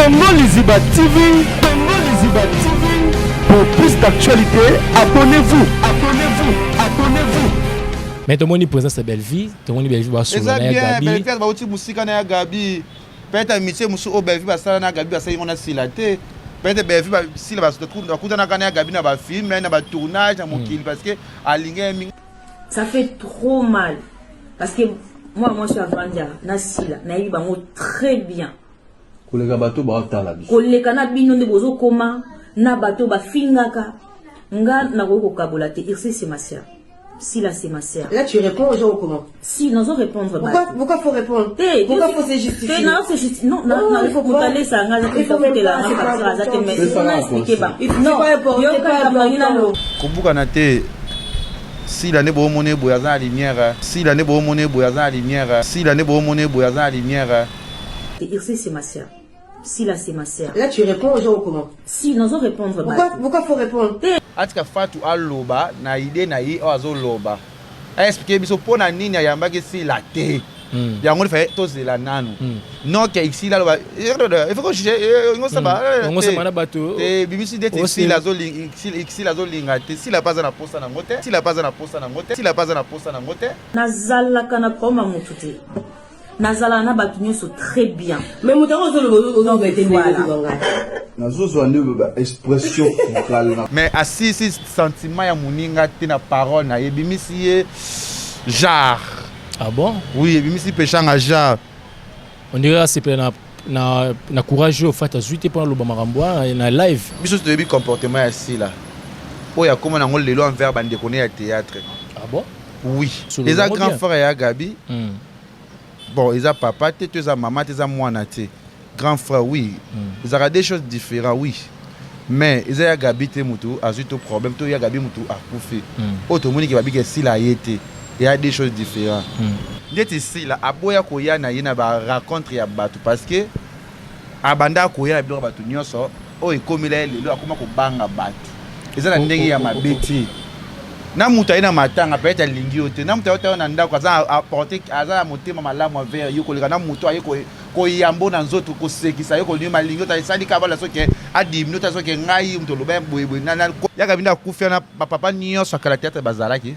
Congo Liziba TV, Congo Liziba TV. Pour plus d'actualité, abonnez-vous. Mais tout le monde présent sa belle vie, tout le monde belle vie va sur la Gabi. Belle vie va aussi musique na Gabi. Peut-être métier musu o belle vie va ça na Gabi va ça on a silaté. Peut-être belle vie va si va se trouver na kana Gabi na ba film na ba tournage à mokili parce que aligné. Ça fait trop mal parce que moi je suis à Vandia na sila na yiba mo très bien. Kolega bato ba otala biso. Koleka na bino nde bozo koma na bato ba fingaka nga na ko kabola te c'est ma sœur. Si là c'est ma sœur. Là tu réponds aux gens ou comment? Si nous allons répondre. Pourquoi faut répondre? Pourquoi faut se justifier? Non, c'est juste non, il faut vous aller ça, il faut mettre la main par ça, ça mais on expliquer pas. Non, yo ka marina lo. Kobuka na te. Si l'année bo moné boyaza la lumière, si l'année bo moné boyaza la lumière, si l'année bo moné boyaza la lumière. C'est ma sœur. Si là c'est ma sœur. Là tu réponds aux gens ou comment? Si nous allons répondre. Pourquoi faut répondre? Atika fatu aloba na ide na yi ozo loba. Expliquer biso pona nini yamba ke si la te. Yango fa tozela nanu. Non que ici là il faut que je ngo saba. Ngo saba na bato. Bibisi dete ici la zo ici la zo linga te si la paza na posta na ngote. Si la paza na posta na ngote. Si la paza na posta na ngote. Nazala kana koma mututi. Nazala na bato nyonso très bien. Mais mutaro zo lo bete expression mais assis sentiment ya muninga te na parole na ebimisi jar. Ah bon? Oui, ebimisi pechanga jar. On dirait c'est na courageux au fait azuité pendant le bamaramboa na live. Biso to bi comportement ya si là. O ya comment na ngol lelo envers bande connait ya théâtre. Ah bon? Oui. Les grands frères ya Gabi. Bon, ils ont papa, ils ont maman, ils ont moi, grand frère, oui. Ils ont des choses différentes, oui. Mais ils ont Gabi, ils ont un problème, ils ont Gabi, ils ont coupé. Autre monde qui va dire que si la été, il y a des choses différentes. Dès ici, là, aboya koya na yena ba raconte ya batu parce que abanda koya na biloko batu nyonso, o ekomila lelo akoma ko banga batu. Ils ont ndenge ya mabeti. Na muta ina matanga peut-être lingi ote na muta ote na ndako aza apporter aza motema malamu vers yo koleka na muto ayeko ko yambo na nzoto ko sekisa yo ko nyuma lingi ote sali ka bala soke adi minuta soke ngai mto loba boyeboy na yaka binda kufia na papa nyonso akala théâtre bazalaki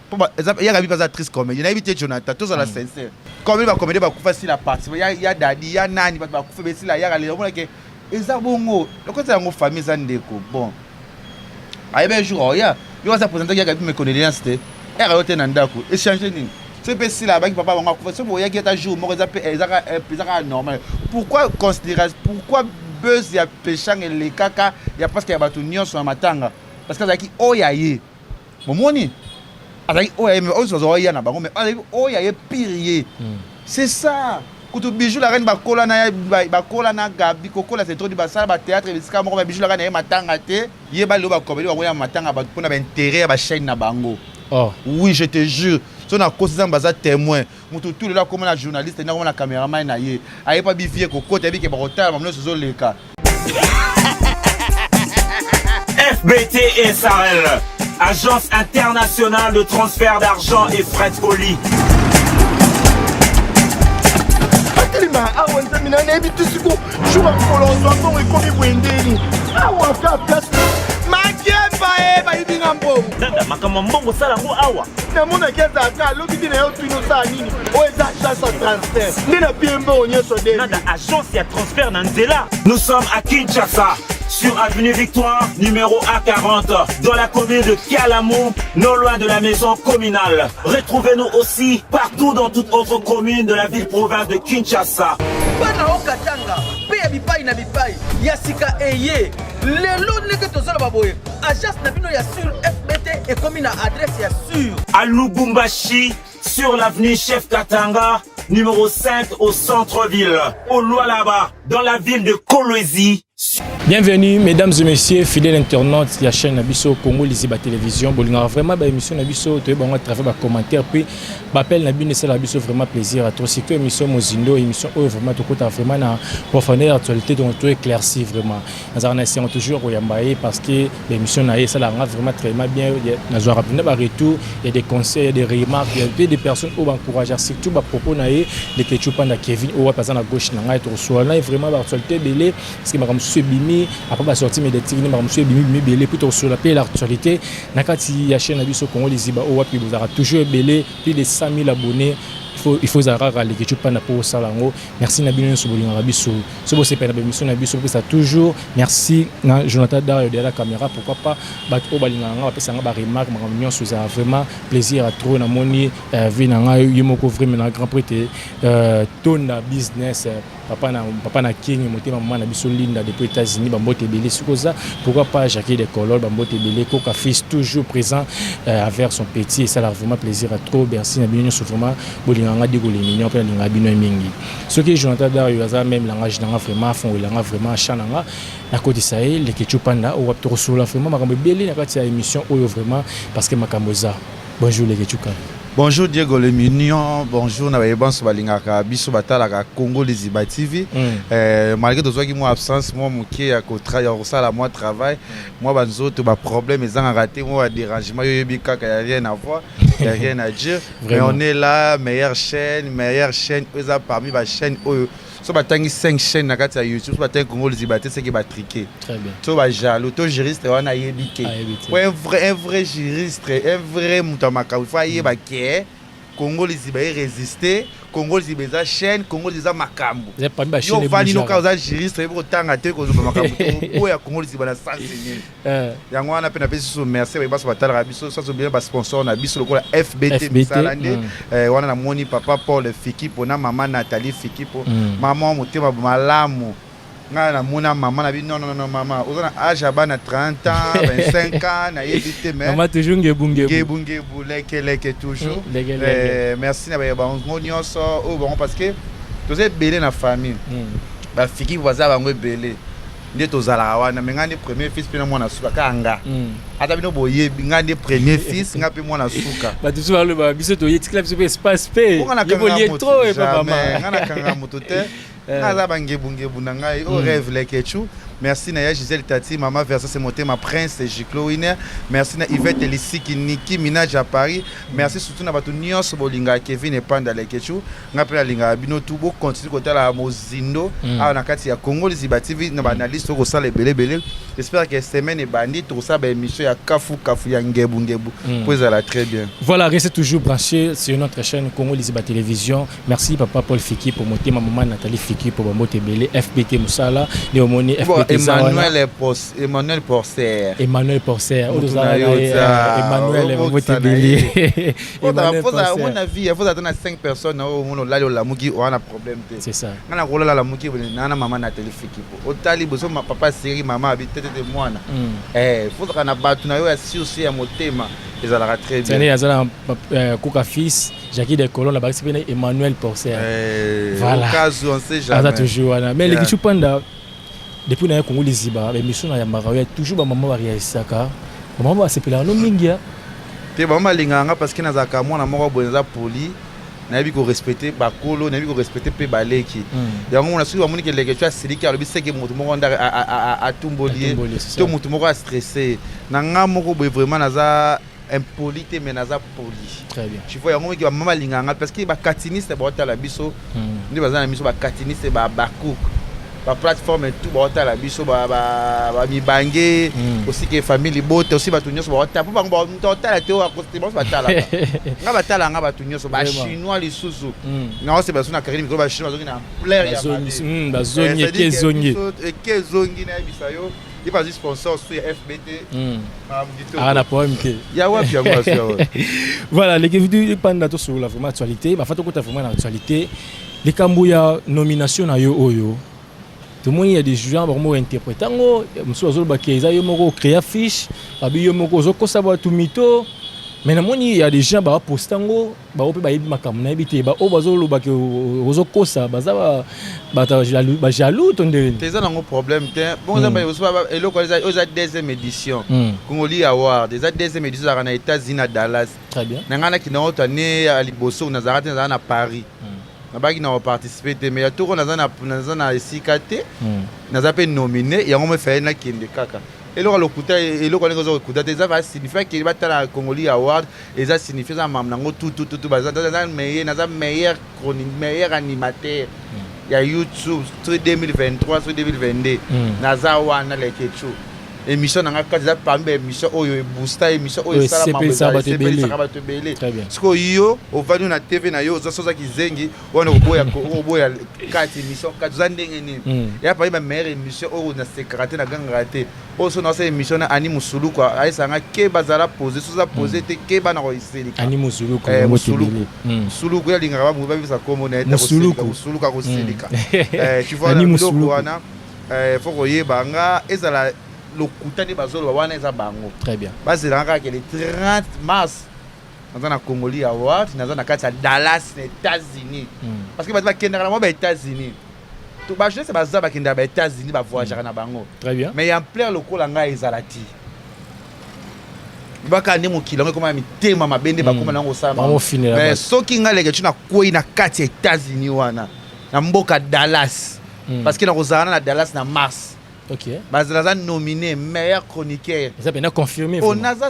pour exemple yaka bi baza triste comme il na évité Jonathan tous la sincère comme il va comédie ba kufa si la partie ya dadi ya nani ba kufa be si la yaka le mona ke eza bongo lokosa yango famille za ndeko bon ayebe jour ya yo ça présenter qu'il y a Gabi me connaît c'était era yote na ndako échanger nini c'est pas si la banque papa va ko c'est boya qui est un jour mo ezaka normal pourquoi considérer pourquoi buzz ya péchang et les kaka ya parce qu'il y a batu nyonso na matanga parce que zaki oyaye momoni azaki oyaye mais ozo oya na bango mais azaki oyaye pirier c'est ça kutu bijou la reine bakola na Gabi kokola c'est trop di basala ba théâtre bisika moko ba bijou la reine matanga te yeba lo ba comédie ba matanga ba pona ba intérêt ba chaîne na bango. Oh oui, je te jure so na kosi za baza témoin mutu tout là comme na journaliste na comme na caméraman na ye aye pa bivie kokota bi ke ba rotala ba mno so leka. FBT SARL, Agence internationale de transfert d'argent et frais de colis. Awa nzamina na ebi tusiku shuba kolonzo ngo ekomi bwendeni awa ka place makemba ba yibinga mbongo nanda makama mbongo sala ngo awa na mona keza ka lobi na yo twino sa nini o eza chance de transfert ndina piembo onyeso de nanda agence ya transfert na nzela. Nous sommes à Kinshasa sur avenue Victoire numéro A40 dans la commune de Kialamou, non loin de la maison communale. Retrouvez-nous aussi partout dans toute autre commune de la ville-province de Kinshasa. Bana okatanga pe bipai na bipai yasika eye lelo neke tozala baboye agence na bino ya sur FBT et commune adresse ya sur à Lubumbashi sur l'avenue Chef Katanga numéro 5 au centre-ville, au Lualaba dans la ville de Kolwezi. Bienvenue mesdames et messieurs, fidèles internautes de la chaîne Nabiso Congo Liziba Télévision. Bolingara vraiment ba émission Nabiso to ba travers ba commentaire puis ba appel Nabine c'est Nabiso vraiment plaisir à trop c'est que émission Mozindo émission vraiment to kota vraiment na profondeur actualité donc tout éclairci vraiment. Nous avons essayé toujours au Yambaye parce que l'émission na ça la vraiment très bien nous avons rappelé ba retour, il y a des conseils, il y a des remarques, il y a des personnes qui encouragent surtout ba propos na les que panda Kevin ou pas à gauche na ngai to so là vraiment ba actualité belé parce que ma comme bimi après ba sortir mais des tignes ma monsieur bimi belé plutôt sur la paix l'actualité nakati ya chaîne Nabiso Congo Liziba ou puis vous aura toujours belé plus de 100 000 abonnés. Il faut zarara les que pas pour salango. Merci Nabino Sobolinga Biso. Ce beau c'est pas la mission Nabiso ça toujours. Merci Jonathan Dario de la caméra pourquoi pas bat au balinga après ça ba remarque ma réunion sous vraiment plaisir à trop na moni vinanga yimoko vraiment na grand prix tonda business papa na king motema mama na biso linda depuis États-Unis bambote belé sukoza pourquoi pas Jacques de Colol bambote belé Coca fils toujours présent avec son petit et ça a vraiment plaisir à trop. Merci Nabino vraiment bolinga diko les mignons pe linga bino mingi ce que Jonathan Dario aza même langage nanga vraiment fond ilanga vraiment chananga na côté ça les ketchup panda ou to sur vraiment makambo belé na kati ya émission oyo vraiment parce que makambo za bonjour les ketchup. Bonjour Diego le mignon, bonjour na bayeban so balingaka biso batalaka Congo Liziba TV. Malgré tout ça qui moi absence moi moké ya ko travailler ça la moi travail moi banzoto ba problème ils ont raté moi dérangement yo yebika y a rien à voir, il y a rien à dire. Mais on est là meilleure chaîne ils ont parmi ba chaîne so batangi 5 chaînes na kati ya YouTube so batangi Congo Liziba c'est qui ba triquer. Très bien. So ba jaloux to juriste wana yebike. Un vrai juriste, un vrai mutamaka il faut yeba ke Congo Liziba résister, Congo Liziba za chaîne, Congo Liziba makambo. Yo vani no ka za juriste pour tanga te ko zo makambo. Ko ya Congo Liziba na sensibiliser. Yango wana pe na pe so merci ba so batala biso so bien ba sponsor na biso lokola FBT Misalande. Wana na moni papa Paul Fikipo na maman Nathalie Fikipo. Maman motema malamu. Na mona maman na bi non maman ozana âge bana 30 ans 25 ans na yebite mais maman toujours ngebunge leke toujours merci na ba nyonso o bon parce que tozé belé na famille ba fiki voisin bango belé nde tozala wana mais ngandi premier fils pe na mwana suka kanga ata bino boye ngandi premier fils ngapi mwana suka ba tu sois le ba biso to yetikla biso espace pe yebolié trop et papa maman ngana kanga motote naza bangebungebu na ngai o rêve les ketchu. Merci Naya Gisèle Tati, Maman Versa c'est monté ma prince Giclo Winner. Merci na Yvette Elisiki Niki Minaj à Paris. Merci surtout na batu nyonso bolinga Kevin et Panda les ketchu. Ngapela linga bino tubo continue kota la Mozindo a na kati ya Congo Liziba TV na banaliste ko sala belé. J'espère que semaine et bandit tout ça ba émission ya kafu ya ngebungebu. Pues ça la très bien. Voilà, restez toujours branchés sur notre chaîne Congo Liziba Télévision. Merci papa Paul Fiki pour monter ma maman Nathalie Fiki pour monter belé FBT Musala, Léomoni FBT Emmanuel Porcer. Emmanuel Botebeli. Mon avis, il faut attendre 5 personnes au là la muki on a problème. C'est ça. On a roulé la muki na maman Nathalie Fiki. Au tali boso ma papa série maman habite de moi na. Faut qu'on a battu na yo aussi à motema. Ils allaient très bien. Il y a Coca fils, Jacques de Colon là-bas c'est Emmanuel Porcer. Voilà. Au cas où on sait jamais. Toujours mais les Kichupanda depuis na Congo Liziba émission na Yambara toujours ba maman réalisaka maman ba sepela no mingia te maman linganga parce que nazaka mwana moko bonza poli na bi ko respecter ba kolo na bi ko respecter pe baleki yango mona suki ba moni ke leke tu asiliki alobi seke mutu moko nda a tumbolier to mutu moko a stressé na nga moko boy vraiment naza impolite mais naza poli. Très bien. Tu vois yango ki ba maman linganga parce que ba katiniste ba otala biso ndi bazana biso ba katiniste ba bakuk la plateforme et tout ba la biso ba mi bangé aussi que famille bote aussi ba tunyo so ba ta pa ba la teo a côté ba tala nga ba tunyo so ba chinois les susu non c'est parce que na carrière micro ba chinois na plaire ya ba zoni ke zongi na bisayo il pas sponsor sur FBT na problème que ya wapi ya moi voilà les vidéos pendant tout sur la vraiment actualité ba fato ko ta vraiment actualité les kambuya nomination na yo oyo. Tout le monde, il y a des gens qui ont interprété. Monsieur Azol Bakeza, il y a créé fiche, il y a tout mito. Mais il y a des gens qui ont posté un peu de jaloux. C'est ça le problème. Bon, ils ont deuxième édition. Congolais Award, ils ont deuxième édition aux États-Unis à Dallas. Très bien. Ils ont été à Liboso, à Paris. Ils ont participé, mais il y a tout le monde à SIKT. Ils ont été nominés et ils ont fait un Kaka. Et le locuteur et le locuteur ça signifie qu'il va être à Congolais Award et ça signifie ça mamnango tout meilleur chronique meilleur animateur il y a YouTube sur 2023 sur 2022 naza wana lekecho émission nanga kaza pambe émission oyo booster émission oyo sala mambo ça ba te belé parce que yo au vanu na TV na yo za soza kizengi wana oboya kati émission kaza ndenge ni ya pa ba meilleure émission oyo na secrétaire na gangate o so na cette émission na ani musulu kwa aisanga ke bazala poser soza poser te ke bana ko iselika ani musulu ko musulu ko ya linga ba muba bisa komo na eta musulu ka ko selika tu vois ani musulu wana faut que banga ezala lokutani bazolo wana eza bango très bien bazela que le 30 mars dans na Congolais Award dans na kati ya Dallas aux États-Unis parce que ba kenda na ba États-Unis to ba je sais ba kenda ba États-Unis ba voyager na bango très bien mais en plein lokola nga ezalati baka ne mokila ngo koma mitema mabende bakoma nango sama mais soki nga leke tuna koi na kati ya États-Unis wana na mboka Dallas parce que na kozana na Dallas na mars. Ok. Bazalaza nominé meilleur chroniqueur. Ça peut être confirmé. On naza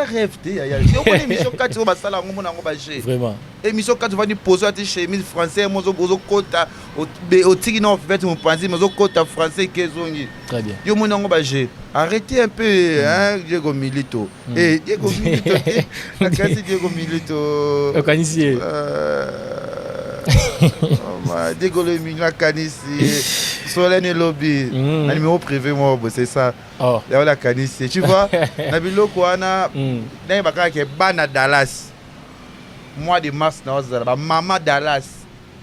rêve de ya. Si on connaît émission 4 au basala ngombo nango baje. Vraiment. Émission 4 va ni poser ati chemise français mozo kota au tiki non fait mon pensi mozo kota français kezongi. Très bien. Yo mo nango baje. Arrêtez un peu hein Diego Milito. Eh Diego Milito. La classe Diego Milito. Organisier. Diego le Mignon Kanisi. Solène Lobby, un numéro privé, moi, c'est ça. Oh. Là, la canisse. Tu vois, Nabilo Kouana, Naïbaka qui est Bana Dallas. Mois de mars, Maman Dallas.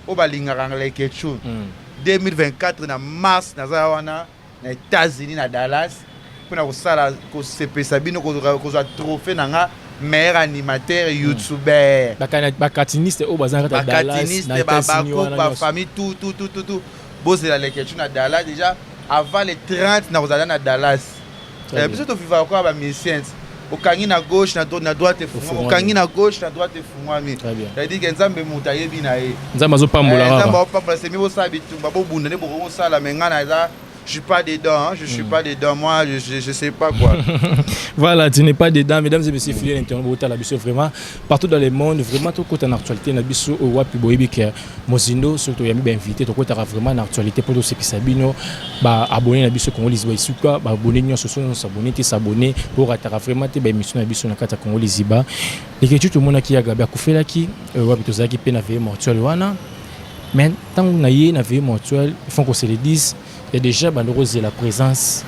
Obalingarang les Ketchou. 2024, na mars, Nazawana, les États-Unis, na Dallas. Pour nous, ça, c'est Sabino, qu'on a trophée, nanga. Meilleur animateur, youtubeur. Bakatiniste, Bakatiniste, Babako, famille, tout. Bosse la lecture na Dallas déjà avant les 30 na ozala na Dallas. Et puis surtout vivre encore ba musiciens. Au kangi na gauche na droite fumwa. Au kangi na gauche na droite fumwa mi. C'est-à-dire que nzambe mutaye bina ye. Nzambe zo pambola. Nzambe zo pambola c'est mieux ça bitu babo bunda ne boko sala menga na za. Je suis pas dedans, je suis pas dedans, moi je sais pas quoi. Voilà, tu n'es pas dedans, mesdames et messieurs, fidèles internautes, la biso vraiment partout dans le monde, vraiment tout côté en actualité, na biso au wapi boyebi que Mozindo surtout yami ba invité tout côté vraiment en actualité pour ceux qui sabino ba abonner na biso Congolais ba isuka ba abonner nyo soso s'abonner pour atara vraiment te ba émission na biso na kata Congolais ziba. Les tout le monde qui a gabi akufela ki wapi to zaki pe na vie mortuel wana. Mais tant qu'on a eu na vie mortuel, il faut qu'on se le dise. Il y a déjà malheureusement la présence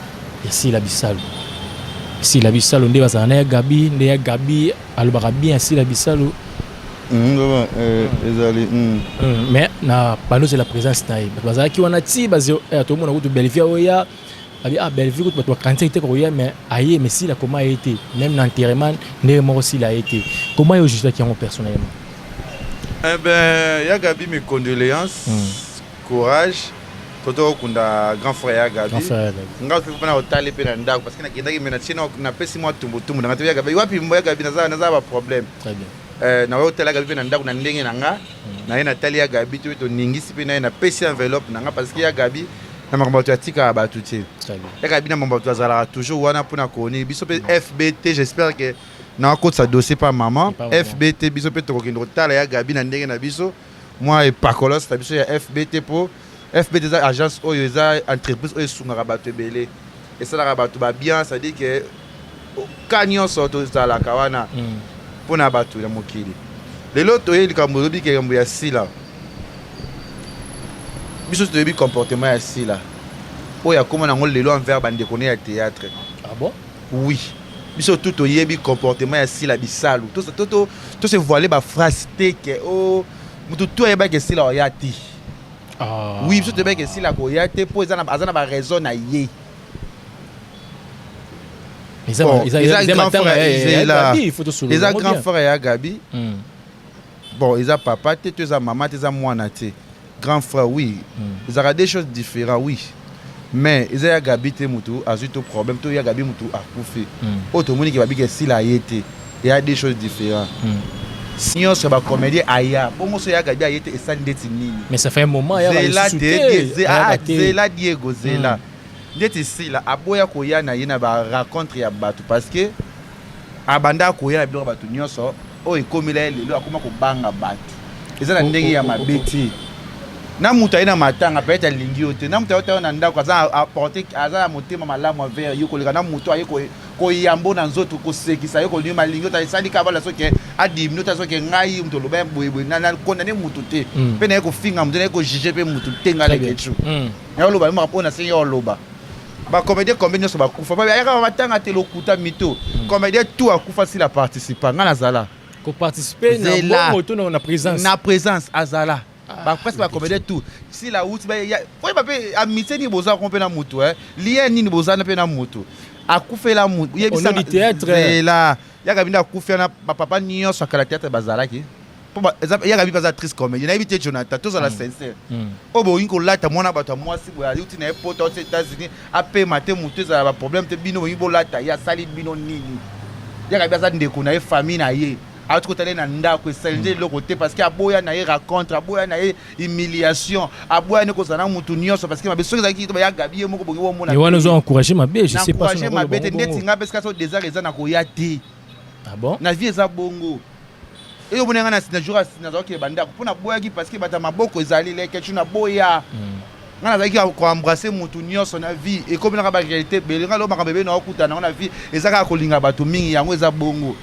ici la Bissalo. Si la Bissalo ndé bazana Gabi, ndé Gabi alobara bien ici la Bissalo. Mais na malheureusement la présence taille. Bazana ki wana ti bazo to mona ko Belleville oya. Abi ah Belleville ko to quantité ko ya mais aye mais si la comment a été même l'enterrement ndé mort aussi l'a été. Comment est juste qui en personnellement? Eh ben ya Gabi mes condoléances. Courage. Toto kunda grand frère Gabi. Nga pe na hôtel pe na ndako parce que na kindaki mena chino na pesi mo tumbu na te ya Gabi wapi mbo ya Gabi na za ba problème. Très bien. Na hôtel Gabi pe na ndako na ndenge na nga na ye na tali ya Gabi to ningisi pe na pesi enveloppe na nga parce que ya Gabi na makambo ya tika ba tuti. Très bien. Ya Gabi na makambo ya zala toujours wana pour na koni biso pe FBT j'espère que na ko sa dossier pas maman FBT biso pe to ko kindo tala ya Gabi na ndenge na biso moi et Pacolos ta biso ya FBT pour FBT des agences ou des entreprises ou sont rabattu belé et ça la rabattu bien ça dit que canyon sorto ça la kawana pour na battu la mokili les loto il kambo bi ke kambo ya sila biso to bi comportement ya sila o ya comment na ngol lelo envers bande connait à théâtre ah bon oui biso tout yebi comportement ya sila bisalu tout se voiler ba phrase te que oh mutu to yeba ke sila ya ti. Ah. Oui, je te dis que si la Koyate pour azana ba raison na yé. ils ont grand frère ya Gabi. Bon, ils ont papa, ils ont maman, ils ont moi naté. Grand frère, oui. Ils ont des choses différentes, oui. Mais ils ont Gabi te mutu, a eu tout problème, tout ya Gabi mutu a coupé. Autre monde qui va dire que s'il a été, il y a des choses différentes. Sinon, c'est pas comédien aya. Bon, moi, c'est Gabi a été et ça n'était ni. Mais ça fait un moment, il y a Zela Diego Zela. Ndeti ici là, aboya koya na yena ba raconte ya batu parce que abanda koya na biloko batu nyonso o ekomela lelo akoma ko banga batu. Eza na ndenge ya mabeti. Na mutu ayina matanga peut-être lingi yote. Na mutu ayota na ndako aza apporter aza motema malamu vers yo koleka na mutu aye ko yambo na nzoto ko sekisa yo ko nyuma lingi yote sali ka bala soke a 10 minutes soke ngai mutu loba boyeboy na condamner mutu te. Pe na ko finga mutu na ko juger pe mutu tenga le kechu. Ya loba ma pona se yo loba. Ba comédien combien so ba kufa ba ya ka matanga te lokuta mito comédien tout a kufa si la participa ngana zala ko participer na moto na présence azala ba presque ba comédien tout si la route ba ya foi ba pe amitié ni boza ko pe na moto lien ni boza na pe na moto akufela moto yebisa na théâtre là ya ka binda kufela na papa niyo so kala théâtre bazala ki pour exemple ya ka bi pas actrice comédien na éviter Jonathan tous à la sincère obo inko lata mona bato moi si bo ali uti na poto aux États-Unis apé maté moto za ba problème te bino bo lata ya sali bino nini ya ka bi za ndeko na famille na ye a tout côté na ndako esenje le côté parce que aboya na ye raconte aboya na ye humiliation aboya ne ko sana mutu nyonso parce que ma beso ezaki to ya Gabi moko bongo mona et wana zo encourager ma bé je sais pas encourager ma bé ndeti nga parce que ça des arts eza na ko ya te ah bon na vie eza bongo et au bonenga na jour na zoki banda ko na boya ki parce que bata maboko ezali le kechu na boya ngana zaki ko embrasser mutu nyonso na vie et comme na ba réalité belinga lo makabebe na okuta na vie ezaka ko linga bato mingi yango eza bongo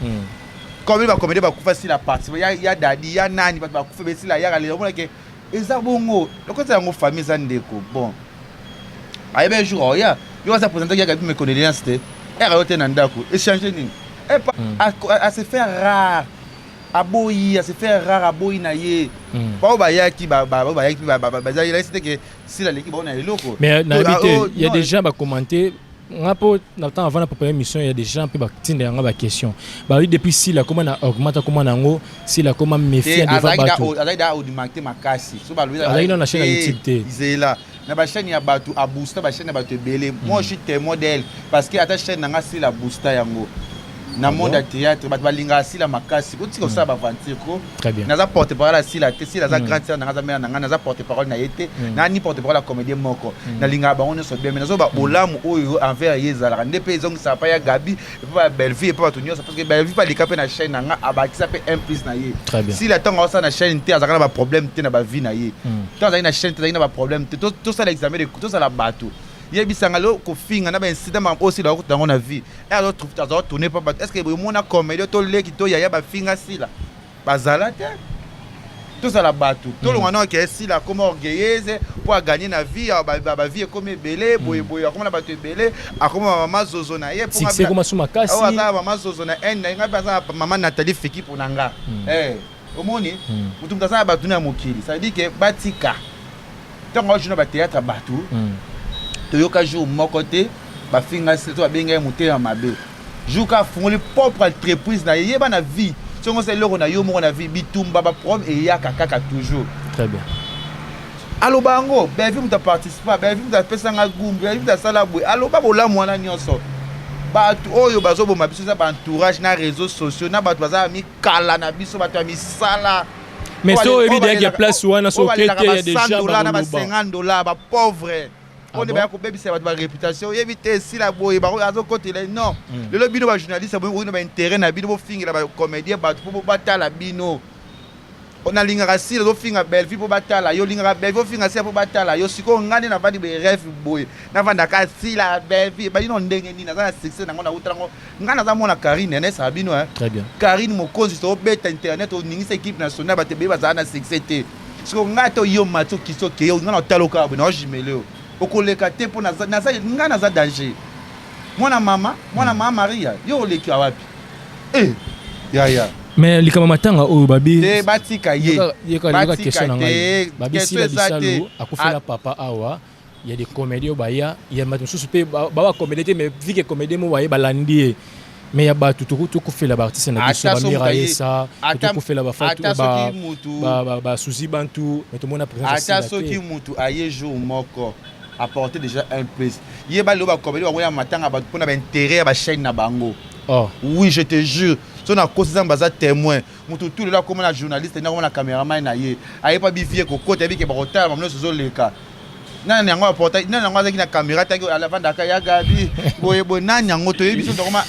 comme il va comédie ba kufa si la partie il y a dadi ya nani ba kufa be si la ya le on que eza bongo le côté yango famille za ndeko bon aye ben jour ya yo va se présenter ya Gabi me connaît c'était era yote na ndako échanger nini à se faire rare aboyi à se faire rare aboyi na ye ba ba ya ki ba ya ki ba il c'était que si la l'équipe on a eloko mais na il y a des gens ba commenter ngapo na temps avant la première émission il y a des gens qui batinda yanga ba question ba oui depuis si la comment na augmenter comment nango si la comment méfier devant bato azaida audimacter makasi so ba lui azaida na chaîne YouTube izela na ba chaîne ya bato a booster ba chaîne ya bato belé moi je suis témoin d'elle parce que ata chaîne nga si la booster yango na monde à théâtre bato balinga si la makasi ko tiko ça ba vantir ko naza porte parole si la si la za grande sœur naza mena nanga naza porte parole na yete na ni porte parole la comédien moko na linga ba on so bien mais nazo ba olamu oyo envers yezala ndepe ezong ça pa ya Gabi pa Belleville pa bato nyonso parce que Belleville pa likapé na chaîne nanga abaki ça peut implice na ye si la temps ça na chaîne té azaka na ba problème té na ba vie na ye tant na chaîne té na ba problème té tout ça l'examen de tout ça la bateau yebisanga lo ko finga na ba incident ma aussi la route na vie et alors trouve ta tourner pas est-ce que mon a comédie to leki to ya ba finga si la bazala te tout ça la bateau tout le monde qui est si la comme orgueilleuse pour gagner na vie ba vie comme belé boy comme na ba te belé a comme maman zozo na ye pour c'est comme suma kasi ah ça maman zozo na en na ngaba maman Nathalie Feki pour nanga omoni mutumta ça ba tuna mokili ça veut dire que batika tant moi je na ba théâtre bateau toyoka jour moko te ba finga seto abenga mutema mabe juka fungoli propre entreprise na yeba na vie songo se loko na yo moko na vie bitumba ba problème et ya kaka toujours très bien allo bango Belleville muta participer Belleville muta pesanga gumbi Belleville muta sala boy allo ba bola mwana nyonso ba oyo bazo boma biso za ba entourage na réseaux sociaux na bato baza mi kala na biso bato mi sala mais so évidemment il y a place wana so kete il y a des gens ba $50 ba pauvre on est bien ko baby c'est ba réputation éviter si la boy ba azo côté là non le bino ba journaliste ba on ba intérêt na bino bo fingira ba comédien ba pour batala bino on a linga si lo finga Belleville pour batala yo linga Belleville finga si pour batala yo siko ngani na ba di be ref boy na vanda ka si la Belleville ba dino ndenge ni na za succès na ngona utrango ngana za mona Karine ne sa bino très bien Karine mokonzi to beta internet o ningisa équipe nationale ba te be ba za na succès te siko ngato yo mato kisoke yo ngana taloka bo na jimeleo okoleka te po na nga na za danger mwana mama Maria yo oleki wapi ya mais likama matanga o babi te batika ye yeka question na ngai babi si la bisalo akufela papa awa il y a des comédiens il y a des choses comédiens mais vu que comédiens mo baye balandi mais il y a ba tout fait la artiste na biso ba mirailler ça tout fait la ba ba souci bantu mais tout le monde a présence ata soki mutu aye jour moko apporter déjà un plus yeba lo ba comédien ba ya matanga ba pona ba intérêt ba chaîne na bango. Oh oui, je te jure. Si on a causé un bazar témoin, tout le là comme un journaliste, comme un caméraman, il n'y a pas bifié que côté avec les barotards, mais nous sommes les cas. Non, non, on porte, non, on a une caméra, à la fin d'accord, ya Gabi, boye boye, non, non, on te dit, bisous, comment,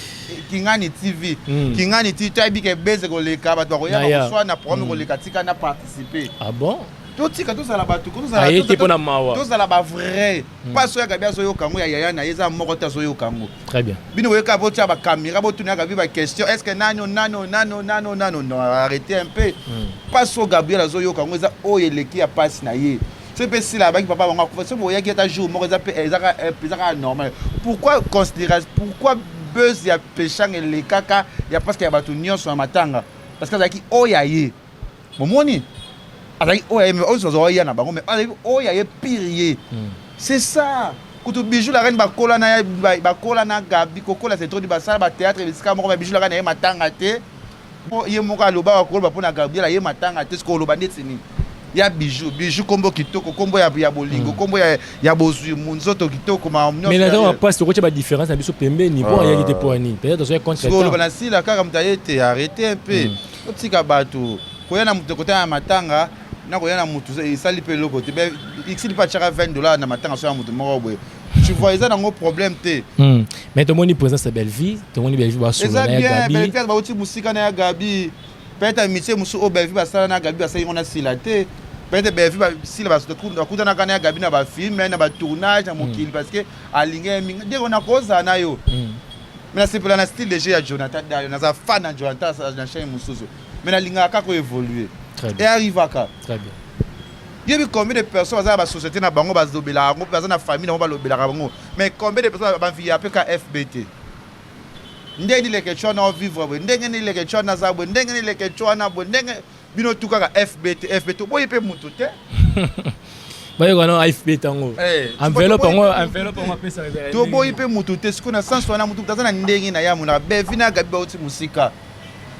Kingani TV, Kingani TV, tu as dit que baiser que les cas, bah, tu as soit na programme que les cas, tu as participé. Ah bon? Tout ça là-bas, tout ça là-bas vrai. Pas sur Gabi à Zoyo Kango, ya na yeza morota Zoyo Kango. Très bien. Bino weka botia ba caméra, bo tourner Gabi ba question. Est-ce que nano, non, arrêtez un peu. Pas sur Gabriel Zoyo Kango, ça oyeleki a passe na ye. C'est pas si là-bas papa va ko so boya ki ta jour mo ça normal. Pourquoi considérer pourquoi buzz ya péchang et les kaka ya parce qu'il y a batu nyon sur matanga parce que ça qui oyaye. Momoni c'est ça. Quand tu bijou la reine bakola na Gabi kokola c'est trop du basala ba théâtre bisika moko ba bijou la reine matanga te. Ye moka loba bakola ba pona Gabriel ye matanga te sko loba ndetini. Ya bijou kombo kitoko kombo ya bolingo kombo ya bozui munzoto kitoko ma mais là on passe quoi ba différence na biso pembeni bon ya kite poani peut-être ça contre temps. Sko loba si la kaka mtaye arrêtez un peu. Otika bato koyana mutokota ya matanga na koyana mutu isali pe loko te be xili pa chaka $20 na matanga so ya mutu moko boye tu vois ça dans problème te mais tout le monde présence à Belleville tout le monde Belleville ba sur la Gabi Belleville ba uti musika na Gabi peut-être métier musu o Belleville ba sala na Gabi ba sala ngona silate peut-être Belleville ba sila ba kuta na kana Gabi na ba film na ba tournage na mokili parce que alinge mingi dès on a koza na yo mais c'est pour la style de jeu ya Jonathan Dayo na za fan na Jonathan na chaîne mususu mais na linga ka ko évoluer et arrive à quoi? Très bien. Il y a combien de personnes dans la société na bango bas dobela ngo personne na famille na lobela bango mais combien de personnes ba vivre avec FBT ndenge le question na vivre ndenge ni le question na zabo ndenge ni le question na bo ndenge bino tuka FBT boye pe mutu te baye kono FBT ngo enveloppe ngo pesa to boye pe mutu te siko na sens wana mutu tazana ndenge na yamu na bevina gabi ba uti musika.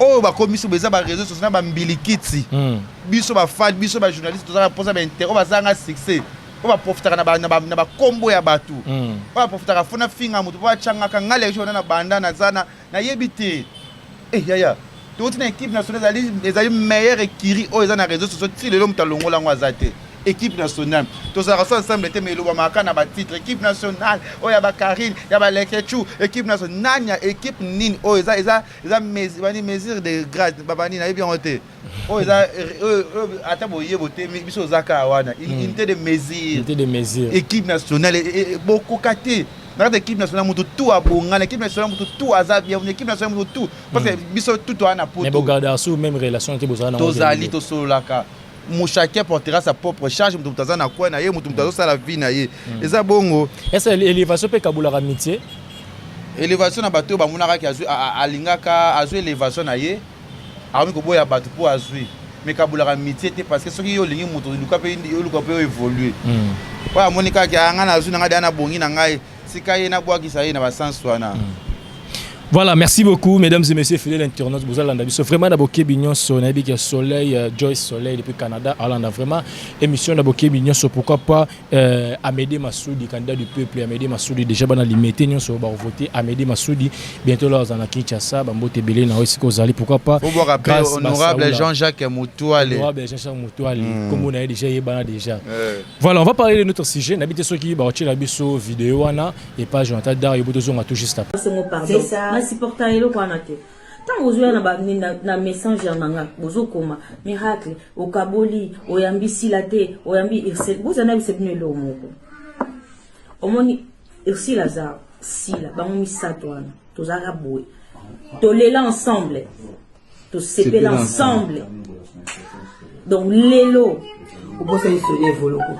Oh, bah comme ils ont des réseaux sociaux, bah mbilikiti, biso bah fan, biso bah journaliste, tout ça, pour ça bah intérêt, bah ça a succès, on va profiter na ba combo ya batu, on va profiter na fona finga mutu, bah changa kanga les gens na banda na zana na yebite, ya, toute une équipe nationale les amis meilleurs écrits, oh ils ont des réseaux sociaux, si les hommes talongo la ngwazate. Équipe nationale. Tous ça rassemble ensemble était mais le Bamaka na ba titre équipe nationale. Oh ya ba Karine, ya ba Lekechu, équipe nationale, nanya équipe nin. Oh ils mesure de grade babani na bien hoté. Oh ils atabo yeboté biso zaka wana. Unité de mesure. Équipe nationale beaucoup katé. Dans l'équipe nationale mutu tout abonga, l'équipe nationale mutu tout azabia, l'équipe nationale mutu tout parce que biso tout wana poto. Mais bogarda sous même relation était bozana. Tozali to solaka. Chacun portera sa propre charge mutaza na kwa na ye mutaza sa la vie na ye eza bongo est-ce élévation pe kabula amitié élévation na bato ba munaka ki azu alingaka azu élévation na ye ami ko boya bato po azu mais kabula amitié te parce que soki yo lingi mutu luka pe évoluer wa monika ki anga na azu na ngada na bongi na ngai sika ye na bwa ki sa ye na ba sens wana. Voilà, merci beaucoup, mesdames et messieurs, fidèles internautes. Vous allez vraiment d'Aboké Bignon sur Nabic Soleil, Joyce Soleil depuis Canada. Alors, on a vraiment émission d'Aboké Bignon sur pourquoi pas Amédée Massoudi, candidat du peuple. Amédée Massoudi, déjà, on a limité, nous sur voter Amédée Massoudi. Bientôt, là, on a Kinshasa, Bambote Belé, on a aussi Kozali. Pourquoi pas honorable Jean-Jacques Moutouali. Honorable Jean-Jacques Moutouali, comme on a déjà, déjà. Voilà, on va parler de notre sujet. N'habitez ceux qui ont la vidéo, et pas Jonathan Dar, et vous on a tout juste après. C'est ça. Supporta elo kwa nate tant ozoya na messenger nanga bozokoma miracle okaboli oyambi silate oyambi irsel bozana bisebino lo moko omoni irsi lazar sila bango misato wana tozaka boy tolela ensemble to sepela ensemble donc lelo obosa isole volo ko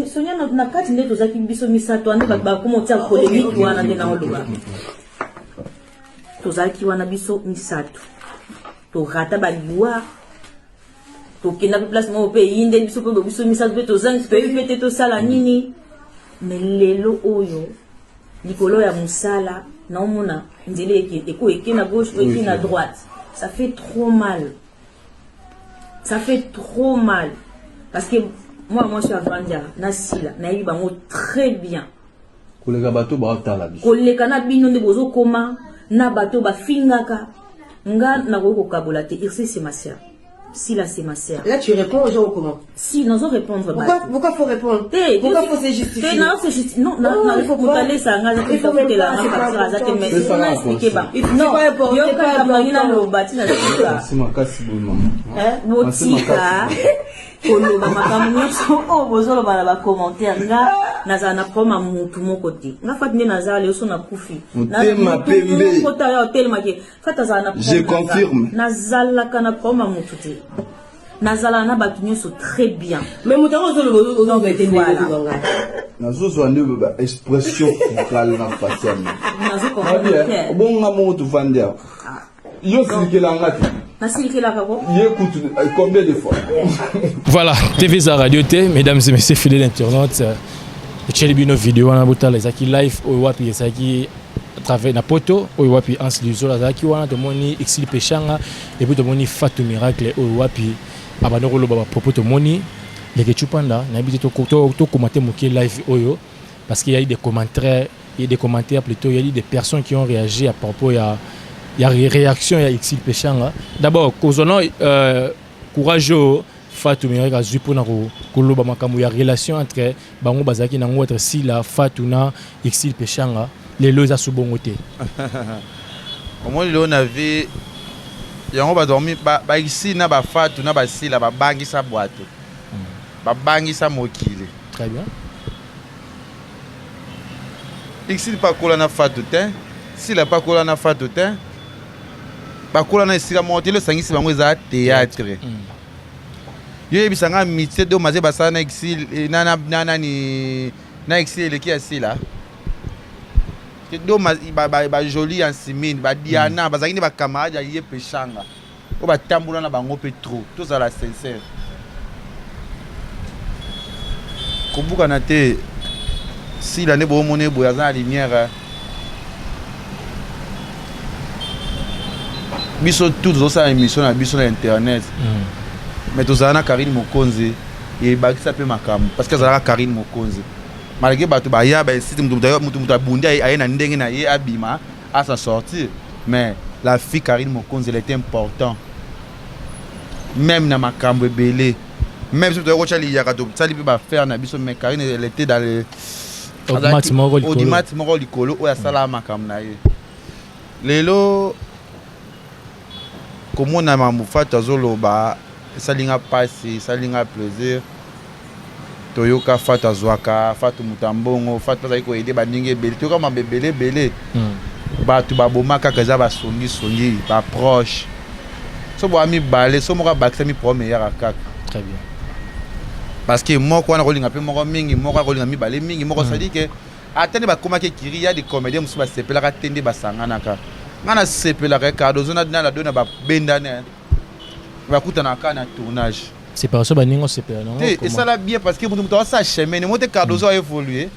Sonia na kati nde tozaki biso misato ande ba komo tia polémique wana nde na oloba tozaki wana biso misato to rata ba liwa tokenda pe place moko pe yinde biso pe biso message pe tozangi toyebi pe te tosala nini mais lelo oyo likolo ya musala naomona nzela eke na gauche eke na droite ça fait trop mal. Ça fait trop mal. Parce que moi je suis à Vandia, Nasila, naïbi bango très bien. Kolega bato ba otala biso. Koleka na bino nde bozo koma na bato ba fingaka. Nga na ko kabola te, c'est ma sœur. Si là c'est ma sœur. Là tu réponds aux gens ou comment? Si nous allons répondre. Pourquoi faut répondre? Pourquoi faut se justifier? Non, c'est juste non, il faut monter ça, il faut mettre la mais c'est pas expliquer ba. Non, yo ka marina lo batina ça. C'est ma casse bon. Botika. Koloba makambo nyonso o bozolo bala ba commentaire nga naza na proma mutu moko te nga fati nde naza leo so na kufi motema pembe kota ya hotel make fata za na je confirme nazala kana proma mutu te nazala na batu nyonso très bien mais mutaro zolo bozo ngete voilà nazo nde ba expression vocale na facial nazo comprendre bonga mo tu vandia yo sikela ngati. Combien de fois? Voilà, TV Za Radio T, mesdames et messieurs fidèles internautes. Chelibino vidéo na bota les aki live au wapi esaki à travers na poto au wapi ans lizo la zaki wana to moni exil pechanga et puis to moni Fatou Miracle au wapi abanoko lo baba propos to moni les ketchupanda na biti to commenter moké live oyo parce qu'il y a eu des commentaires, plutôt, il y a eu des personnes qui ont réagi à propos il y a réaction à Exil Pechanga. D'abord, causons courageux Fatou Miracle a zu pona koloba makambo ya relation entre bango bazaki na ngo entre Sila Fatou na Exil Pechanga les lois à subongote. Comment on a vu yango ba dormi ba ici na ba Fatou na ba Sila ba bangi sa boîte. Ba bangi sa mokile. Très bien. Exil pas kola na Fatou te. Sila pas kola na Fatou te. Bakola na esika monter le sangisi bango za théâtre. Yo ebisanga mitié do maze basana na exil nana ni na exil le ki asila. Que do ba joli en simine ba Diana bazaki ni ba camarade ya ye Pechanga. O ba tambula na bango pe trop. Tout ça la sincère. Kobuka na te si la ne bo moné boya za lumière. Biso tous ça émission na biso na internet. Mais tous ana Karine Mokonzi et bakisa pe makam parce que ça Karine Mokonzi. Malgré batu ba ya ba site mutu bundi ay na ndenge na ye abima à sa sortie mais la fille Karine Mokonzi elle était important. Même na makambo belé. Même si tu as chali ya kato sali pe ba faire na biso mais Karine elle était dans le Audimat moko likolo o ya sala makam na ye. Lelo comment on a mamufata zoloba salinga pasi salinga plaisir toyoka fata zwaka fatu mutambongo fatu za ko aider baninge beli toyoka mabebele belé batu babomaka kaza ba songi ba proche so bo ami balé so moka bakisa mi premier akaka. Très bien. Parce que moko wana kolinga pe moko mingi moko kolinga mi balé mingi moko ça dit que atene ba komaka kiri ya des comédiens musu ba sepela ka tende ba sanganaka. Ngana sepela ka Cardozo na la dona ba bendane ba kutana ka na tournage séparation ba ningo sepela non et ça la bien parce que mutu sa chemin mote Cardozo a évolué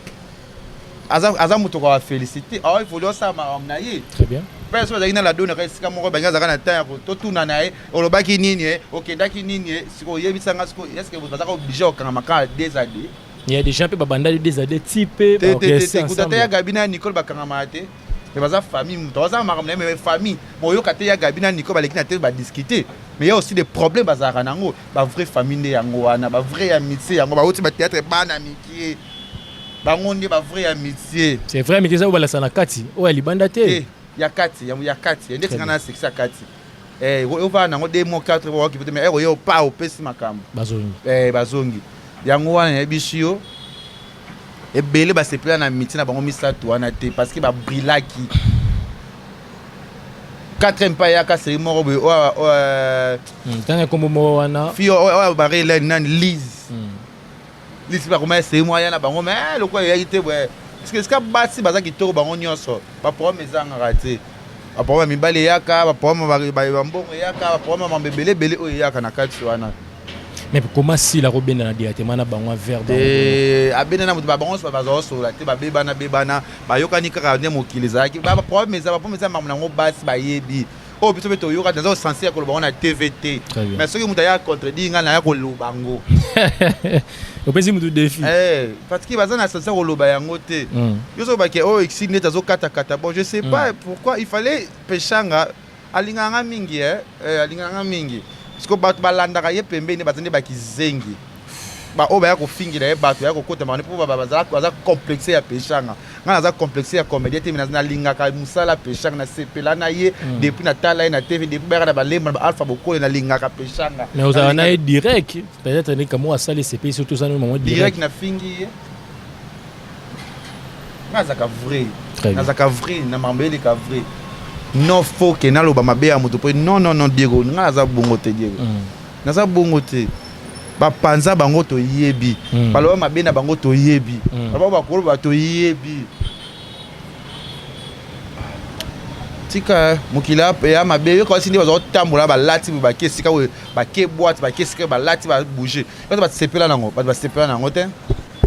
aza mutu ko féliciter a évolué ça ma amnaye. Très bien. Personne na la dona ka sika moko ba ngaza kana temps to tuna nae olobaki nini okendaki nini siko yebisa nga siko est-ce que vous bazaka obligé okangamaka des années. Il y a des gens qui ont des années type écoutez ya Gabina Nicole bakangamate mais baza famille mutoza makamna mais famille moyo kate ya Gabina Nicole baleki na te ba discuter mais il y a aussi des problèmes bazaka nango ba vraie famille yango wana ba vraie amitié yango ba oti ba théâtre bana miki bango ndi ba vraie amitié. C'est vrai mais ça ou bala sana kati o ya libanda te ya kati ndeti kana sexe kati o va nango 2 mois 4 mois ki peut mais yo pa o pesi makambo bazongi yango wana ya bishio ebele ba sepela na miti na bango misatu wana te parce que ba brilaki 4e pa ya ka seri moko be tanga kombo mo wana fio ba rela nan Liz ba koma seri mo ya na bango mais le quoi ya ite parce que ska basi baza kitoko bango nyonso ba problème ezanga raté ba problème mibale yaka ba problème ba mbongo yaka ba problème mambebele bele o yaka na kati wana Mais comment si la robine na directement na bango vers abena na mutu bango so bazo so la te ba bebana ba yokani kaka ne mokilizaki ba problème za mamuna ngo basi ba yebi o biso beto yoka dans sens ya ko bango na TVT mais ce que mutu ya contredire nga na ya ko lubango au pesi mutu défi parce que bazana sens ya ko loba yango te yo so ba ke o exine tazo kata bon je sais pas pourquoi il fallait pechanga alinganga mingi alinganga mingi parce que bato balandaka ye pembeni bazende bakizengi ba o ba ya kofingira ye bato ya kokota mane po baza complexe ya pechanga nga naza complexe ya comédie te mina nalingaka musala pechanga na sepela na ye depuis na tala ye na TV depuis ba na balemba ba alpha bokole na lingaka pechanga mais vous avez na direct peut-être ni comme asali CP surtout ça no moment direct na fingi ye nga za vrai na mambeli ka vrai non faut que na loba mabe ya moto po non Diego nga za bongo te Diego na za bongo te ba panza bango to yebi baloba mabe na bango to yebi baloba bakolo ba to yebi tika mukila ya mabe yo ko sindi bazo tambola ba lati ba kesika we ba ke boîte ba kesika ba lati ba bouger ba sepela nango ba sepela nango te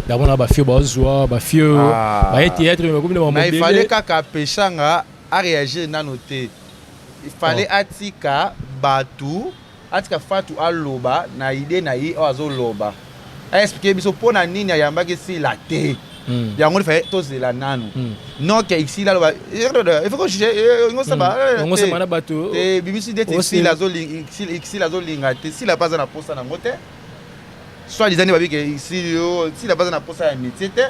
d'abord na ba fio ba zoa ba fio ba théâtre mais comme le mais il fallait kaka pechanga a réagir na noté il fallait atika batu atika fatu aloba na idée na yi ozo loba a expliquer biso pona nini ya yambaki si la te yango il fallait tozela nanu non que ici là loba il faut que je ngo saba ngo saba na batu et bimisi d'être ici la zo linga te si la base na posa na ngote soit les années babi que ici si la base na posa ya métier te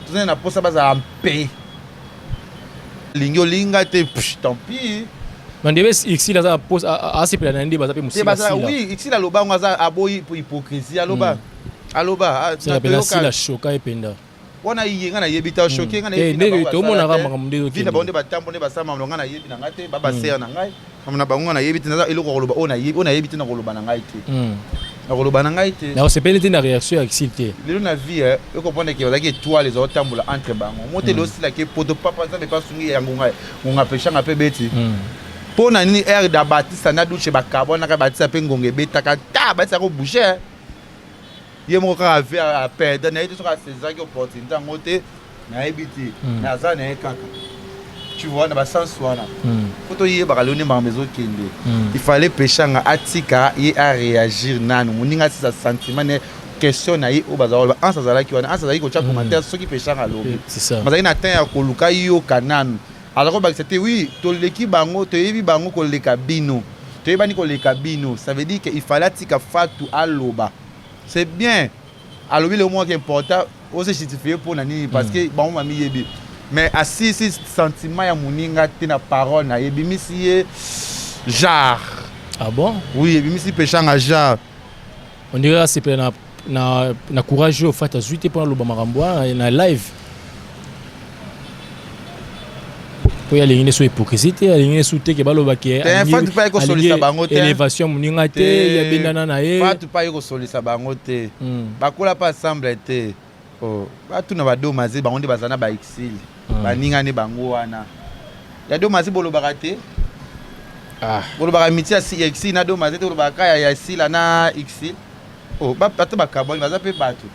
tozena na posa base en paix lingo linga te tant pis mais devait ici là pose à se plaindre ndi baza pe musika oui ici là loba ngaza aboyi pour hypocrisie aloba c'est la pela si la choka ependa wana yinga na yebita choquer nga na yebita to mona ga makamde vina bonde batambo ne basama mlonga na yebi na ngate baba ser na ngai amna bango na yebita na eloko koloba ona yebita na koloba na ngai te na koloba na ngai te na se pelete na réaction activité lelo na vie e comprendre que bazaki étoile les otambola entre bango monte lo sila ke poto papa za pas sungi yango ngai peshanga pe beti pona nini air da batisa na duche ba carbone ka batisa pe ngonge betaka ta batisa ko boucher ye mo ka faire à perdre na ito ka seza ki opportunité ngote na ebiti na za na kaka tu vois na ba sens wana photo ye ba kalone ma maison kende il fallait pechanga atika ye a réagir nanu moninga sa sentiment ne question na ye o bazalo en sa zala ki wana en sa zala ko cha commentaire soki pechanga lobi c'est ça mazali na temps ya koluka yo kananu alors que c'était oui to leki bango to yebi bango ko leka bino to yebani ko leka bino ça veut dire que il fallait atika fatu aloba c'est bien alobi le moins important aussi justifié pour nani parce que bon mami yebi mais assis sentiment ya muninga te na parole na yebi misi genre ah bon oui yebi misi pechanga genre on dirait c'est plein na courage au fait azuite pour le bamaramboa na live pour y aller sur hypocrisie aller sur te ke baloba ke fatu pa ko solisa bango te élévation muninga te ya bendana na ye fatu pa ko solisa bango te bakola pa ensemble te oh batu na bado mazi bango ndi bazana ba exil baninga ne bango wana ya do mazi boloba te boloba mitia si exil na do mazi te boloba ka ya exil na exil oh batu ba carbone baza pe batu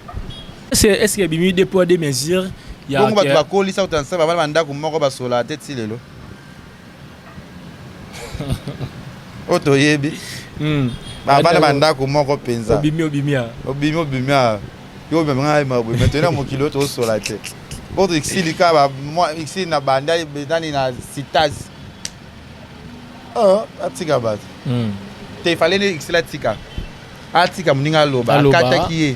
est-ce que bimi des poids des mesures ya bongo batu bakolisa utansa baba banda ko moko basola te ti lelo oto yebi baba banda ko moko penza obimia yo me ngai ma bo maintenant mo kilo to sola te oto exili ka ba moi exili na banda bedani na citas atika bat te fallait ne exila tika atika muninga loba akataki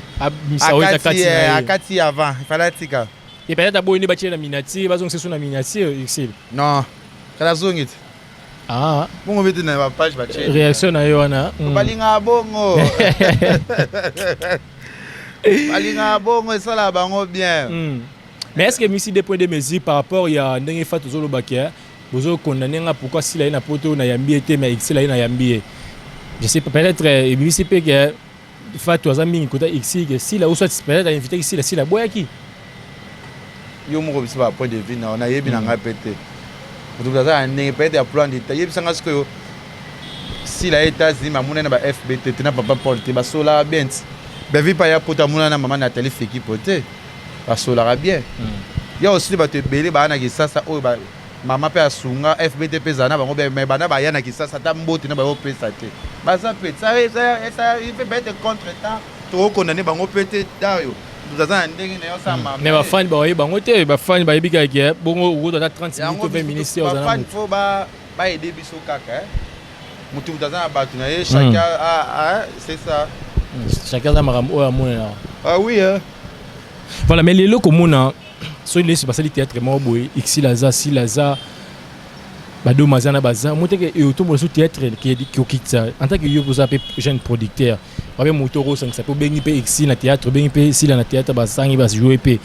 akati avant il fallait atika et peut-être abo ni bâtir la miniature bazong c'est sur la miniature ici non kala zongit bongo bete na ba page bâtir réaction na yo wana balinga bongo balinga bongo ça la bango bien mais est-ce que misi des points de mesure par rapport ya ndenge fa tozolo bakia bozo condamner nga pourquoi si la na poto na yambi était mais ici la na yambi je sais pas peut-être misi pe que fa to azami kota ici que si la ou soit peut-être invité ici la si la boyaki yo moko bisi ba point de vue na yebi na nga pete otukaza ndenge pete ya plan de yebi sanga siko si la États-Unis mamuna na ba FBT tena papa porte ba sola bien ba vi pa ya pota muna na maman Nathalie Feki pote ba sola bien ya aussi ba te belé ba na kisasa o ba mama pe asunga FBT pe zana bango be me bana ba ya na kisasa ta mbote na ba opesa te ba ça peut ça il fait bête contre temps to condamné bango pété dayo mais ba fan ba bango te ba fan ba yebika ke bongo ugo ta 30 minutes ou 20 minutes aux ba fan faut ba aider biso kaka mutu mutazana batu na ye chacun c'est ça chacun a marambo ya mona ah oui voilà mais les locaux mona so il est passé le théâtre mo boy ici laza si laza bado mazana baza moteke et auto mo so théâtre qui okitsa en tant que yo vous appelez jeune producteur ba motoro sang ça peut bengi pe ici na théâtre bengi pe si na théâtre ba sangi ba jouer pe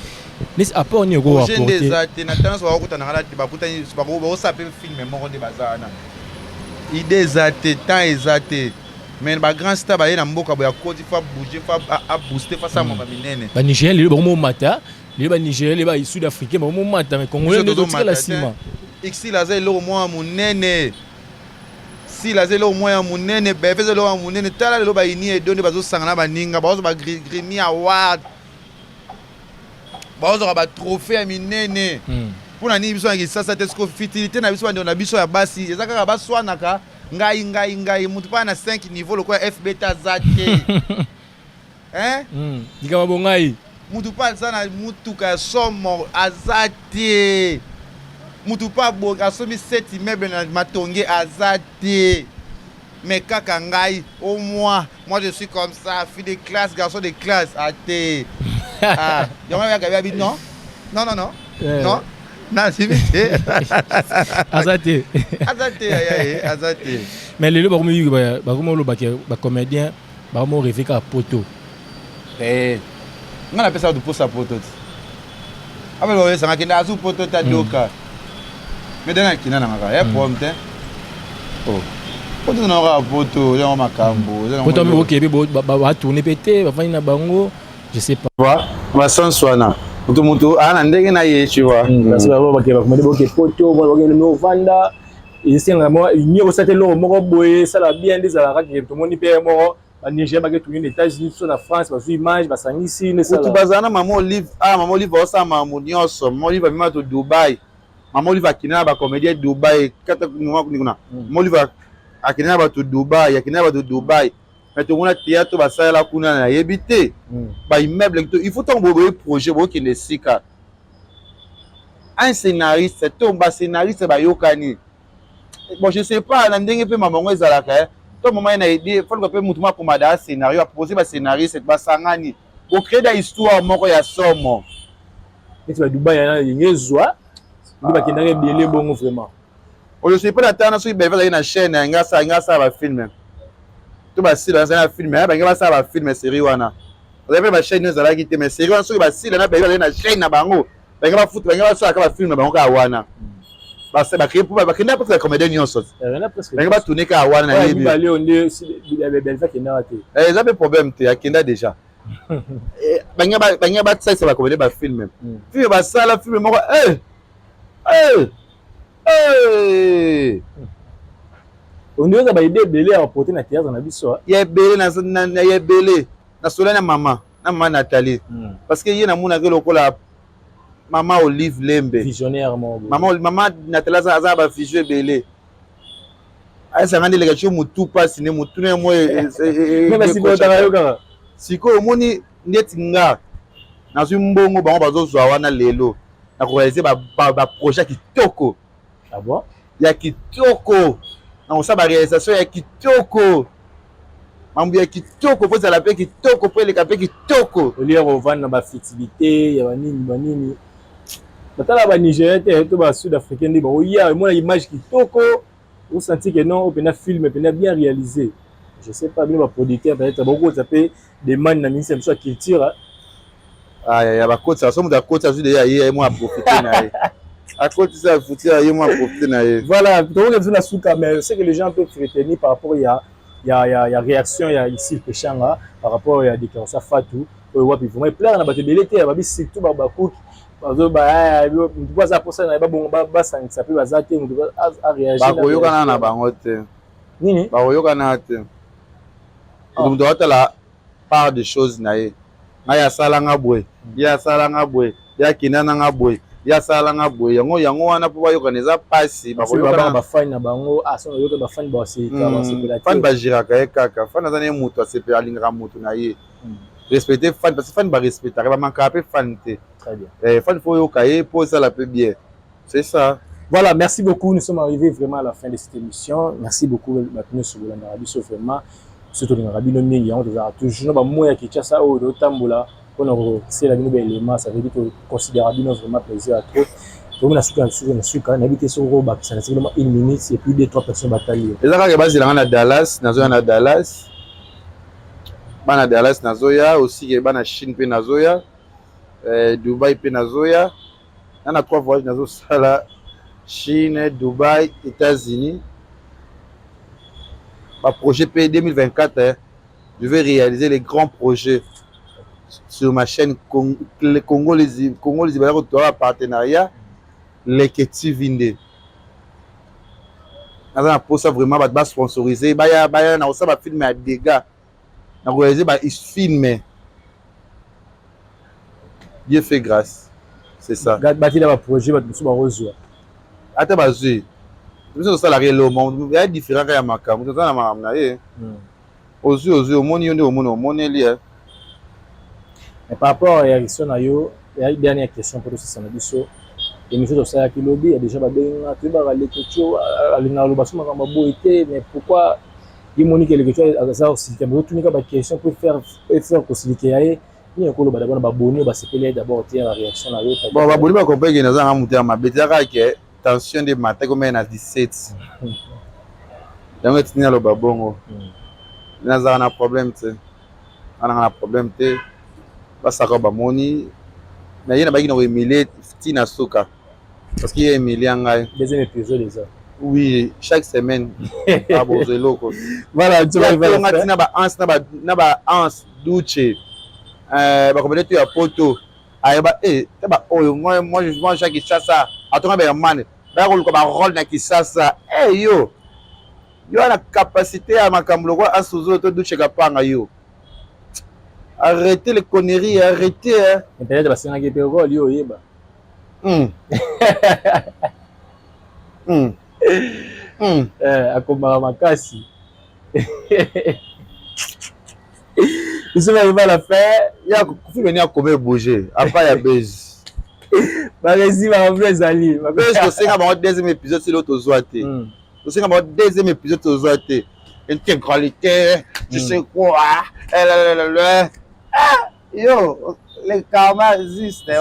les apport ni go apporter des artistes na tendance wa kutana ngala ba kutani ba go sape film mo de bazana idées artistes temps exact mais ba grand star ba na mboka ba koti fa bouger fa a booster fa ça mo ba minene ba Niger le bon mata le ba Niger le ba sud africain ba mo mata mais congolais ne doit la cima ici la zelo mo munene si la zelo mo ya munene ba feze lo munene tala le ba ini e donne ba zo sangana ba ninga ba zo ba Grammy award ba zo ba trophée minene pona ni biso ngi sasa tesco fitilité na biso na biso ya basi ezaka ba swanaka ngai mutu pa na 5 niveau le quoi FBT azate hein dikama bongai mutu pa sana mutu ka somo azate mutu pa boka somi 7 immeuble na matonge azate mais kaka ngai au moins moi je suis comme ça fille de classe garçon de classe até ah yoma ya gabi non non c'est vite azate mais les ba comme lo ba comédien ba mo rêver ka poto ngana pesa du posa poto aba lo yesa ngakenda azu poto ta doka mais dana kina na ngaka ya pomte poto na ra poto ya makambo poto mi okebe ba tourner pété ba fani na bango je sais pas ba sans soana mutu ana ndenge na ye tu vois parce que ba ke ba komedi boke poto ba ke no vanda isenga mo ni o sate lo moko boye ça la bien des ala ka to moni pe mo ba Niger ba ke tourner les États-Unis sur la France ba su image ba sangisi ne ça tu bazana maman Olive maman Olive o sa maman nyonso maman Olive mima to Dubai maman Olive akina ba comédien Dubai kata ngwa kuna maman Olive akina ba to Dubai akina ba to Dubai mais tout le monde théâtre ba ça la kuna na yebité ba immeuble il faut ton beau projet bo qui ne sika un scénariste c'est ton ba scénariste ba yokani bon je sais pas na ndenge pe maman ezalaka to maman na idée faut que pe mutu ma komada scénario a proposer ba scénariste ba sangani au créer da histoire moko ya somo et tu vas Dubai na yezwa ndi ba kindanga biele bongo vraiment je sais pas la tana so ba va na chaîne ngasa ba film tout ba si dans un film ba ngaba sa ba film série wana vous avez ba chaîne za la kité mais série wana so ba si na ba na chaîne na bango ba ngaba foot ba ngaba so ka ba film na bango ka wana ba se ba créer pour ba kina presque comédien nyonso ba ngaba tourner ka wana na yebi ba leo nde belle fa kina wate ça peut problème te akenda déjà ba ngaba ça c'est ba comédien ba film film ba sala film moko on dirait que ba idée belé à porter na théâtre na biso ya belé na ya belé na sola na maman Nathalie parce que yena muna ke lokola maman Olive Lembe visionnaire maman Nathalie za ba vision belé ay sa ngandi lega chomu tout passe ne mutu ne mo mais si ko ta yoka siko moni ndeti nga na su mbongo bango bazo zwa wana lelo na ko réaliser ba projet kitoko ah bon ya kitoko on sa ba réalisation ya kitoko mambo ya kitoko poza la pe kitoko pe le kapé kitoko oli revendre ba fertilité ya banini batala ba Nigeria te ba sud africain ndi ba oya moi image kitoko on sentit que non on a film bien réalisé je sais pas bien ba producteur peut-être beaucoup ça peut demande na ministère de la culture ya ba côté ça somme da côté ça de ya moi profiter na à côté ça foutu ya moi profiter na voilà donc on a besoin de souka mais c'est que les gens peuvent retenir par rapport il y a réaction il y a ici le péchanga par rapport à déclaration Fatou wapi vraiment plein na bato belete ya babi surtout ba cook bazo ba ça pour ça na ba bon ba ça peut bazate on doit réagir ba koyoka na bango te nini bakoyokana te moto atala part de choses na ye ngai asalanga boye ye asalanga boye ye akindananga boye ye asalanga boye yango wana mpo bayokana eza mpasi bafani na bango asoyoka bafani basepela fani bagiraka ye kaka fani aza na ye moto asepela alingaka moto na ye respecter fan parce que fan barespectaka bamankaa mpe fan te fan fo oyoka ye mpo osala mpe bien c'est ça. Voilà, merci beaucoup. Nous sommes arrivés vraiment à la fin de cette émission. Merci beaucoup. Maintenant, sur le Narabiso, vraiment, surtout le Narabino Mingi, on a toujours un moyen qui tient ça au Tamboula. On a c'est la nouvelle élément, ça veut dire que considérablement vraiment plaisir à trop. Donc, on a su qu'on habite sur Roba, ça c'est vraiment 1 minute, et puis 2-3 personnes bataillées. Et là, quand il y a Dallas, Nazoya Dallas, Bana Dallas, Nazoya, aussi Bana Chine, Nazoya, Dubaï, Nazoya. On a 3 voyages dans Sala, Chine, Dubaï, États-Unis. Ma projet P 2024, je vais réaliser les grands projets sur ma chaîne Congo les partenariat, les Keti Vinde. Pour ça vraiment, je vais sponsoriser. Je vais filmer à dégâts. Je vais réaliser, filmer. Dieu fait grâce. C'est ça. Bâti dans le projet, je vais rejoindre. Attends, vas-y. Je vais salarié le monde. Il y a différents cas à ma cam. Je vais aller au monde. Par rapport à la réaction, il y a une dernière question pour nous. C'est l'émission de Saya Kilobi. Il y a déjà mais pourquoi il y a quelque chose à question pour faire concilier. Il y a un peu de d'abord la réaction. Bon, abonné ma compagnie qui nous a monté à ma bête. Tension de matin comme à 17. Donc tu n'as le babongo. Nous avons un problème, tu sais. On a un problème, tu sais. Parce que ça moni. Mais il y a des gens qui ont Emilé Tina Soka. Parce qu'il y a Emilé Angaï. Deuxième épisode déjà. Oui, chaque semaine. À Bozelo. Voilà, tu vas voir. On a un douche. Comme tu as poto. Moi je mange chaque Kinshasa. Attends, ben man, ben rôle na Kinshasa. Eh yo a la capacité à makambloko à souzo to douche kapanga yo. Arrêtez les conneries, arrêtez. Peut-être parce qu'on a gagné rôle yo yeba. Akoma makasi. Nous sommes arrivés à la fin. Il y a venir à combien bouger. Après, il y a baiser. Vas-y, ma vraie Ali. Parce que c'est un deuxième épisode, c'est l'autre zoaté. C'est un deuxième épisode, c'est l'autre zoaté. Une qualité, tu sais quoi. Yo, les karma existent.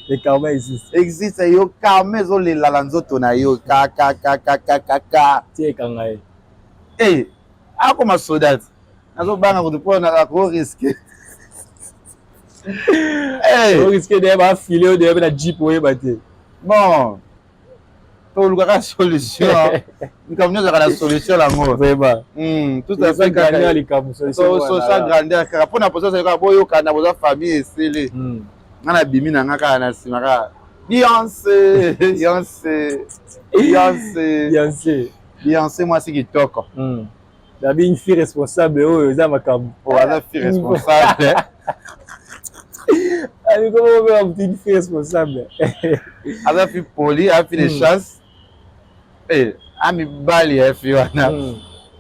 Les karma existent. Existent. Yo, karma, ils ont les lalanzoto na yo. Ka. Tiens, kangaï. Eh, ah, comme un soldat. Nazo banga ko pour na ko risque. On risque de filer de la jeep ou battre. Bon. Pour le solution. Nous comme nous avons la solution là moi. Vraiment. Tout à fait grandeur les cas solution. Social grandeur car pour na poser ça boyo kana boza famille esele. Ngana bimi na ngaka na simaka. Beyoncé moi c'est qui toque. D'abord une fille responsable, ça m'a comme. Une fille responsable. Allez, comment on veut une fille responsable? Une fille polie, une fille de chasse. Eh, ami bali ya fille wana.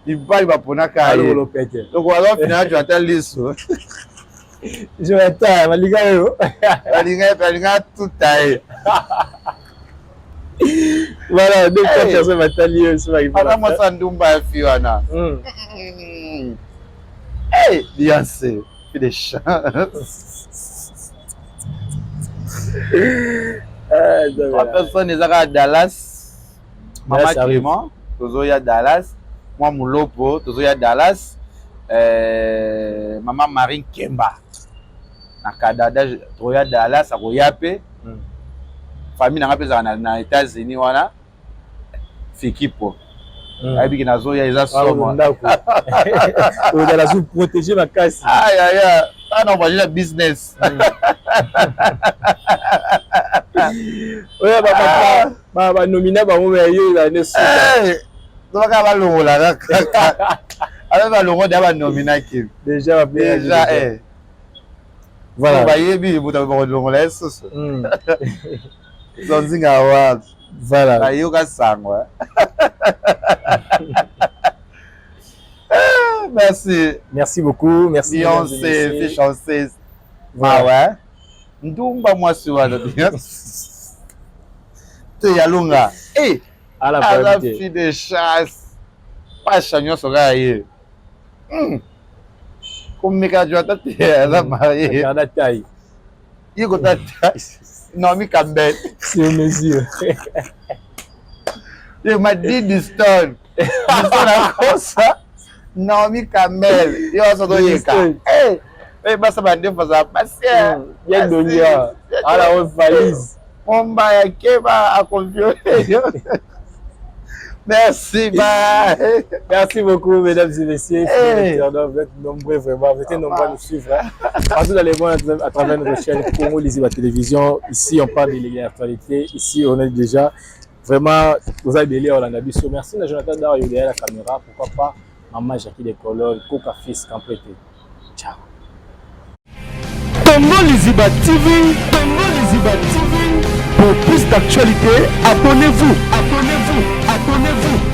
Ibali ba pona ka ye. Donc on va finir tu attends liso. Je attends, malinga yo. Malinga tout taille. Voilà, donc quand personne va t'allier, ça va y aller. Moi ça ndumba fille wana. Eh, Beyoncé, fille de chasse. La personne est à Dallas. Maman Clément, Tozoya Dallas. Moi Moulopo, Tozoya Dallas. Maman Marine Kemba. Na Canada, Tozoya Dallas, à Royape. Famille na États-Unis wana. Fikipo. Aïe na Zoya ils assoment. On a la sous protéger ma casse. Aïe. Ah non, moi j'ai business. Ouais, bah nominé bah on va y aller. Donc, on va le là. Alors, on va le nominer qui. Déjà, eh. Voilà. Voyez bien, vous avez le là, ça. Something award. Voilà. Là, il y a ça, ouais. Merci. Merci beaucoup. Merci. Beyoncé, fille chanceuse. Ah ouais. Ndumba moi sur la tu y a longa. Eh, à la fille de chasse. Pas chagnon sera hier. Comme Mika Jota la mariée. La taille. Il go ta Naomi Campbell. C'est une mesure. Il m'a dit du stone. Du stone à cause ça. Naomi Campbell. Il va se donner Eh. Eh, basta bande faza passer. Il y a Donia à la haute valise. On va à confier. Merci, bye. Merci beaucoup, mesdames et messieurs. Vous êtes nombreux, vraiment. Vous êtes nombreux à nous suivre. Partout dans les mondes, à travers notre chaîne Congo Lisiba Télévision. Ici, on parle de l'actualité. Ici, on est déjà vraiment aux Abélés, on a biso. Merci, Jonathan Dario, derrière la caméra. Pourquoi pas, Maman Jackie des Colonnes, Coca Fils, Campété. Ciao. Congo Lisiba TV, Congo Lisiba TV. Pour plus d'actualité, abonnez-vous, abonnez-vous, abonnez-vous.